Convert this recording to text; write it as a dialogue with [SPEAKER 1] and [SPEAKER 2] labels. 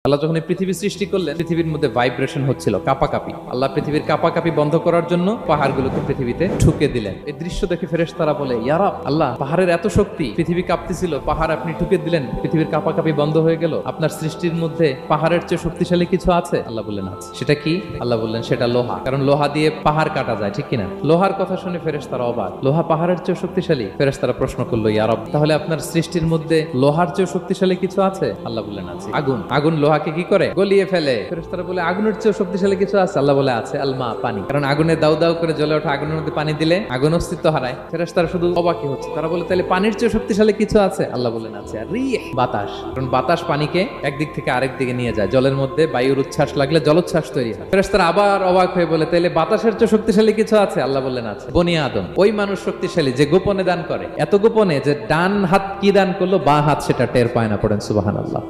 [SPEAKER 1] আল্লাহ যখন এই পৃথিবী সৃষ্টি করলেন, পৃথিবীর মধ্যে ভাইব্রেশন হচ্ছিল, কাঁপাকাঁপি। আল্লাহ পৃথিবীর কাঁপাকাঁপি বন্ধ করার জন্য পাহাড়গুলোকে পৃথিবীতে ঠুকে দিলেন। এই দৃশ্য দেখে ফেরেশতারা বলে, ইয়া রাব, আল্লাহ, পাহাড়ের এত শক্তি, পৃথিবী কাঁপতেছিল, পাহাড় আপনি ঠুকে দিলেন, পৃথিবীর কাঁপাকাঁপি বন্ধ হয়ে গেল। আপনার সৃষ্টির মধ্যে পাহাড়ের চেয়ে শক্তিশালী কিছু আছে? আল্লাহ বললেন আছে। সেটা কি? আল্লাহ বললেন সেটা লোহা, কারণ লোহা দিয়ে পাহাড় কাটা যায়, ঠিক কিনা? লোহার কথা শুনে ফেরেশতারা অবাক, লোহা পাহাড়ের চেয়ে শক্তিশালী? ফেরেশতারা প্রশ্ন করলো, ইয়া রাব, তাহলে আপনার সৃষ্টির মধ্যে লোহার চেয়ে শক্তিশালী কিছু আছে? আল্লাহ বললেন আছে। আগুন, আগুন লোহাকে কি করে? গলিয়ে ফেলে। ফেরেশতারা বলে, আগুনের চেয়ে শক্তিশালী কিছু আছে? আল্লাহ বলে আছে, আলমা, পানি, কারণ আগুনে দাউ দাউ করে জ্বলে ওঠা আগুনের মধ্যে পানি দিলে আগুন অস্তিত্ব হারায়। ফেরেশতারা শুধু অবাকই হচ্ছে, তারা বলে, তাহলে পানির চেয়ে শক্তিশালী কিছু আছে? আল্লাহ বলেন আছে, রিহ, বাতাস, কারণ বাতাস পানিকে একদিক থেকে আরেক দিকে নিয়ে যায়। জলের মধ্যে বায়ুর উচ্ছ্বাস লাগলে জলোচ্ছ্বাস তৈরি হয়। ফেরেশতারা আবার অবাক হয়ে বলে, তাহলে বাতাসের চেয়ে শক্তিশালী কিছু আছে? আল্লাহ বললেন আছে, বনি আদম, ওই মানুষ শক্তিশালী যে গোপনে দান করে, এত গোপনে যে ডান হাত কি দান করলো, বাঁ হাত সেটা টের পায় না। পড়েন সুবহানাল্লাহ।